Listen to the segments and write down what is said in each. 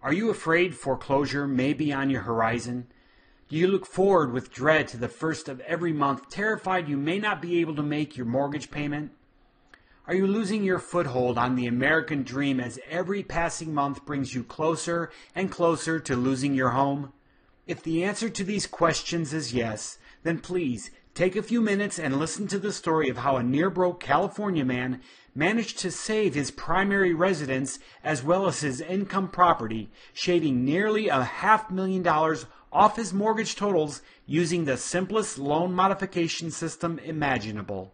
Are you afraid foreclosure may be on your horizon? Do you look forward with dread to the first of every month, terrified you may not be able to make your mortgage payment? Are you losing your foothold on the American dream as every passing month brings you closer and closer to losing your home? If the answer to these questions is yes, then please take a few minutes and listen to the story of how a near-broke California man managed to save his primary residence as well as his income property, shaving nearly $500,000 off his mortgage totals using the simplest loan modification system imaginable.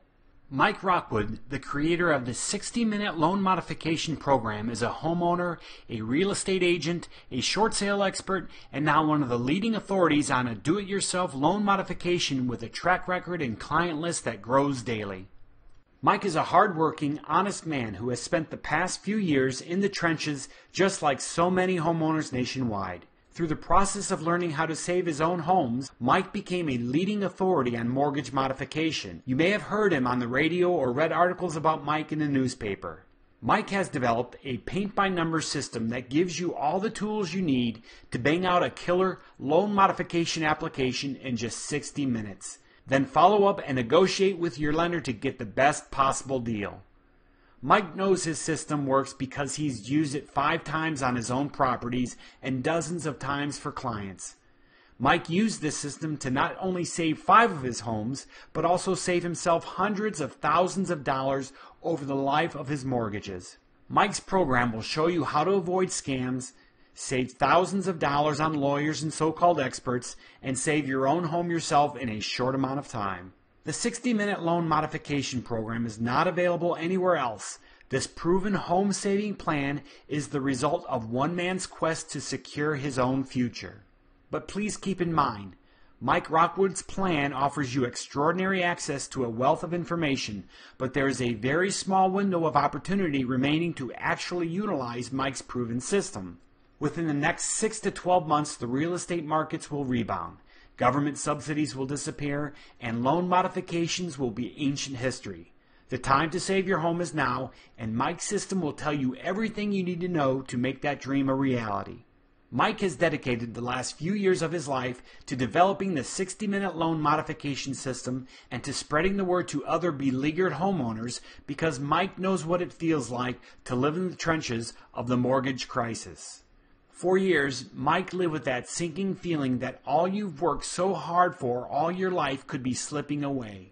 Mike Rockwood, the creator of the 60-minute loan modification program, is a homeowner, a real estate agent, a short sale expert, and now one of the leading authorities on a do-it-yourself loan modification with a track record and client list that grows daily. Mike is a hard-working, honest man who has spent the past few years in the trenches just like so many homeowners nationwide. Through the process of learning how to save his own homes, Mike became a leading authority on mortgage modification. You may have heard him on the radio or read articles about Mike in the newspaper. Mike has developed a paint-by-numbers system that gives you all the tools you need to bang out a killer loan modification application in just 60 minutes. Then follow up and negotiate with your lender to get the best possible deal. Mike knows his system works because he's used it 5 times on his own properties and dozens of times for clients. Mike used this system to not only save 5 of his homes, but also save himself hundreds of thousands of dollars over the life of his mortgages. Mike's program will show you how to avoid scams, save thousands of dollars on lawyers and so-called experts, and save your own home yourself in a short amount of time. The 60-minute loan modification program is not available anywhere else. This proven home-saving plan is the result of one man's quest to secure his own future. But please keep in mind, Mike Rockwood's plan offers you extraordinary access to a wealth of information, but there is a very small window of opportunity remaining to actually utilize Mike's proven system. Within the next 6 to 12 months, the real estate markets will rebound. Government subsidies will disappear, and loan modifications will be ancient history. The time to save your home is now, and Mike's system will tell you everything you need to know to make that dream a reality. Mike has dedicated the last few years of his life to developing the 60-minute loan modification system and to spreading the word to other beleaguered homeowners because Mike knows what it feels like to live in the trenches of the mortgage crisis. For years, Mike lived with that sinking feeling that all you've worked so hard for all your life could be slipping away.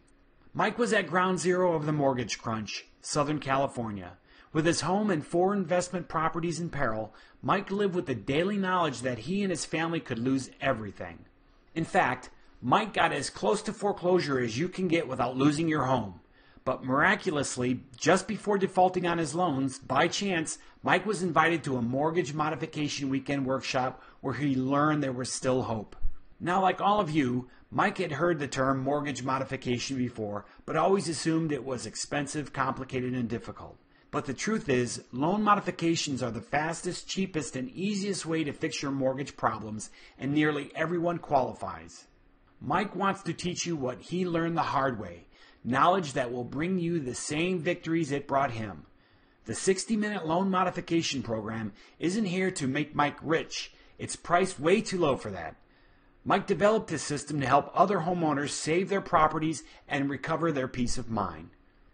Mike was at ground zero of the mortgage crunch, Southern California. With his home and 4 investment properties in peril, Mike lived with the daily knowledge that he and his family could lose everything. In fact, Mike got as close to foreclosure as you can get without losing your home. But miraculously, just before defaulting on his loans, by chance, Mike was invited to a mortgage modification weekend workshop where he learned there was still hope. Now, like all of you, Mike had heard the term mortgage modification before, but always assumed it was expensive, complicated, and difficult. But the truth is, loan modifications are the fastest, cheapest, and easiest way to fix your mortgage problems, and nearly everyone qualifies. Mike wants to teach you what he learned the hard way. Knowledge that will bring you the same victories it brought him. The 60-minute loan modification program isn't here to make Mike rich. It's priced way too low for that. Mike developed his system to help other homeowners save their properties and recover their peace of mind.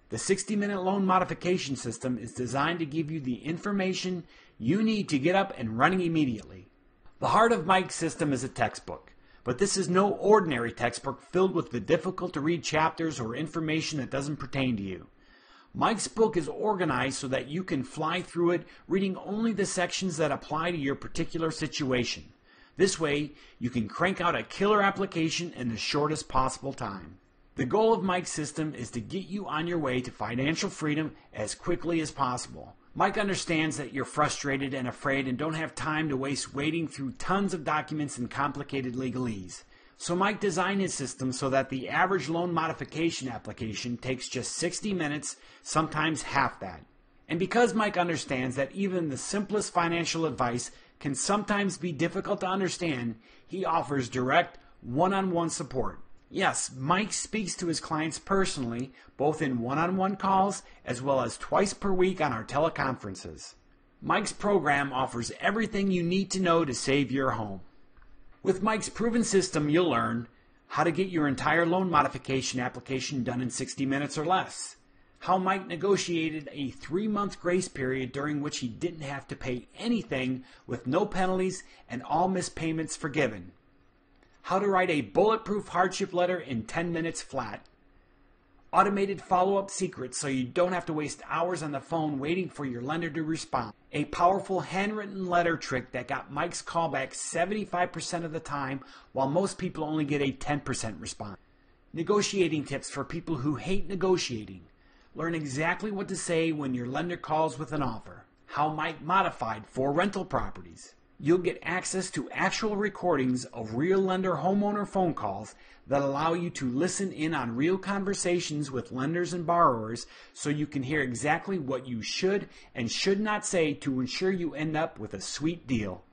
The 60-minute loan modification system is designed to give you the information you need to get up and running immediately. The heart of Mike's system is a textbook. But this is no ordinary textbook filled with the difficult-to-read chapters or information that doesn't pertain to you. Mike's book is organized so that you can fly through it, reading only the sections that apply to your particular situation. This way, you can crank out a killer application in the shortest possible time. The goal of Mike's system is to get you on your way to financial freedom as quickly as possible. Mike understands that you're frustrated and afraid and don't have time to waste wading through tons of documents and complicated legalese. So Mike designed his system so that the average loan modification application takes just 60 minutes, sometimes half that. And because Mike understands that even the simplest financial advice can sometimes be difficult to understand, he offers direct, one-on-one support. Yes, Mike speaks to his clients personally, both in one-on-one calls as well as twice per week on our teleconferences. Mike's program offers everything you need to know to save your home. With Mike's proven system, you'll learn how to get your entire loan modification application done in 60 minutes or less, how Mike negotiated a 3-month grace period during which he didn't have to pay anything with no penalties and all missed payments forgiven, how to write a bulletproof hardship letter in 10 minutes flat, automated follow-up secrets so you don't have to waste hours on the phone waiting for your lender to respond, a powerful handwritten letter trick that got Mike's callback 75% of the time while most people only get a 10% response, negotiating tips for people who hate negotiating, learn exactly what to say when your lender calls with an offer, how Mike modified 4 rental properties. You'll get access to actual recordings of real lender homeowner phone calls that allow you to listen in on real conversations with lenders and borrowers so you can hear exactly what you should and should not say to ensure you end up with a sweet deal.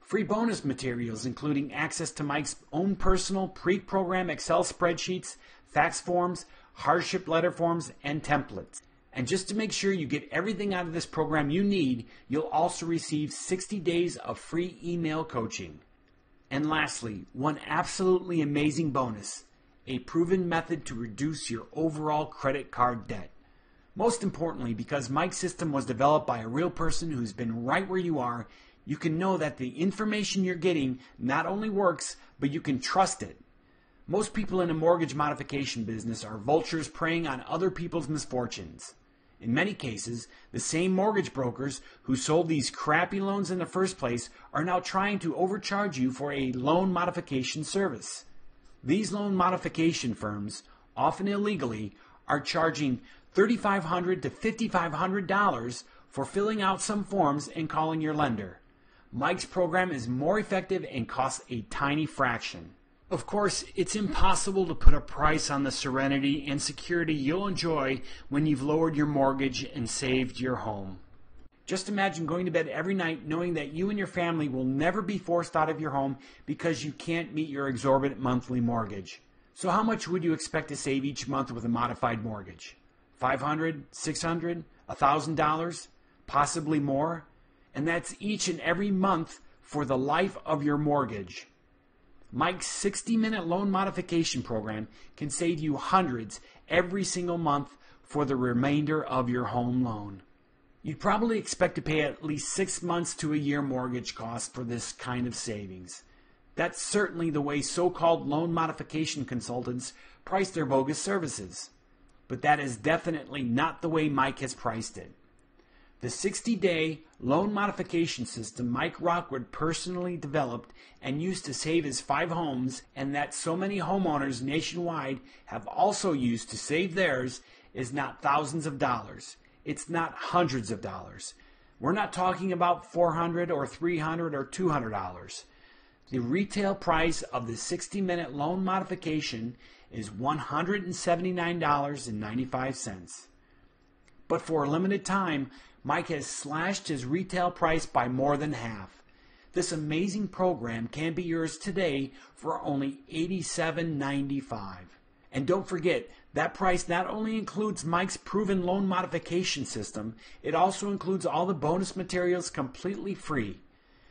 Free bonus materials including access to Mike's own personal pre-programmed Excel spreadsheets, fax forms, hardship letter forms, and templates. And just to make sure you get everything out of this program you need, you'll also receive 60 days of free email coaching. And lastly, one absolutely amazing bonus, a proven method to reduce your overall credit card debt. Most importantly, because Mike's system was developed by a real person who's been right where you are, you can know that the information you're getting not only works, but you can trust it. Most people in a mortgage modification business are vultures preying on other people's misfortunes. In many cases, the same mortgage brokers who sold these crappy loans in the first place are now trying to overcharge you for a loan modification service. These loan modification firms, often illegally, are charging $3,500 to $5,500 for filling out some forms and calling your lender. Mike's program is more effective and costs a tiny fraction. Of course, it's impossible to put a price on the serenity and security you'll enjoy when you've lowered your mortgage and saved your home. Just imagine going to bed every night knowing that you and your family will never be forced out of your home because you can't meet your exorbitant monthly mortgage. So how much would you expect to save each month with a modified mortgage? $500, $600, $1,000, possibly more? And that's each and every month for the life of your mortgage. Mike's 60-minute loan modification program can save you hundreds every single month for the remainder of your home loan. You'd probably expect to pay at least 6 months to a year mortgage costs for this kind of savings. That's certainly the way so-called loan modification consultants price their bogus services. But that is definitely not the way Mike has priced it. The 60-day loan modification system Mike Rockwood personally developed and used to save his 5 homes, and that so many homeowners nationwide have also used to save theirs, is not thousands of dollars. It's not hundreds of dollars. We're not talking about $400 or $300 or $200. The retail price of the 60-minute loan modification is $179.95. But for a limited time, Mike has slashed his retail price by more than half. This amazing program can be yours today for only $87.95. And don't forget, that price not only includes Mike's proven loan modification system, it also includes all the bonus materials completely free.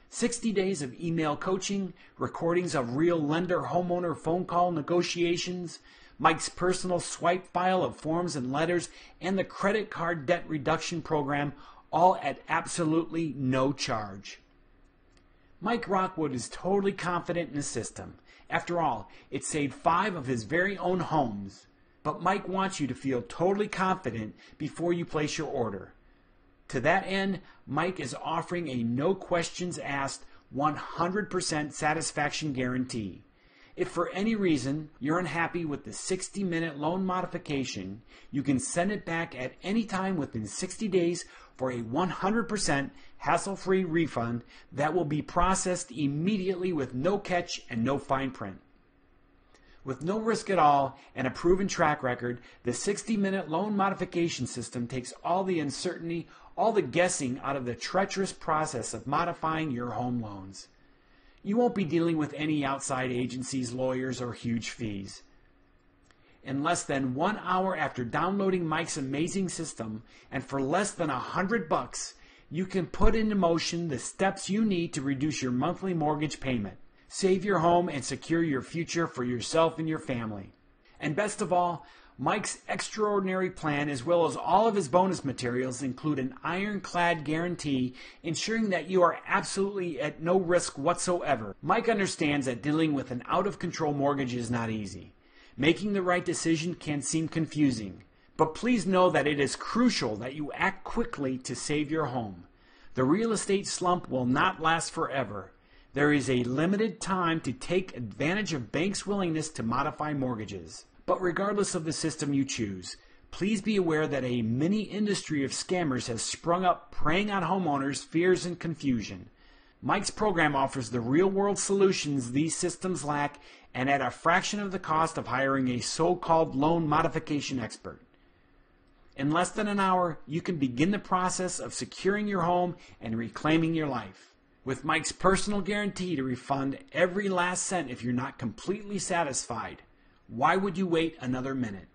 60 days of email coaching, recordings of real lender-homeowner phone call negotiations, Mike's personal swipe file of forms and letters, and the credit card debt reduction program, all at absolutely no charge. Mike Rockwood is totally confident in the system. After all, it saved 5 of his very own homes. But Mike wants you to feel totally confident before you place your order. To that end, Mike is offering a no questions asked 100% satisfaction guarantee. If for any reason you're unhappy with the 60-minute loan modification, you can send it back at any time within 60 days for a 100% hassle-free refund that will be processed immediately with no catch and no fine print. With no risk at all and a proven track record, the 60-minute loan modification system takes all the uncertainty, all the guessing out of the treacherous process of modifying your home loans. You won't be dealing with any outside agencies, lawyers, or huge fees. In less than 1 hour after downloading Mike's amazing system, and for less than $100, you can put into motion the steps you need to reduce your monthly mortgage payment, save your home, and secure your future for yourself and your family. And best of all, Mike's extraordinary plan, as well as all of his bonus materials, include an ironclad guarantee ensuring that you are absolutely at no risk whatsoever. Mike understands that dealing with an out-of-control mortgage is not easy. Making the right decision can seem confusing, but please know that it is crucial that you act quickly to save your home. The real estate slump will not last forever. There is a limited time to take advantage of banks' willingness to modify mortgages. But regardless of the system you choose, please be aware that a mini industry of scammers has sprung up, preying on homeowners' fears and confusion. Mike's program offers the real-world solutions these systems lack, and at a fraction of the cost of hiring a so-called loan modification expert. In less than an hour, you can begin the process of securing your home and reclaiming your life. With Mike's personal guarantee to refund every last cent if you're not completely satisfied, why would you wait another minute?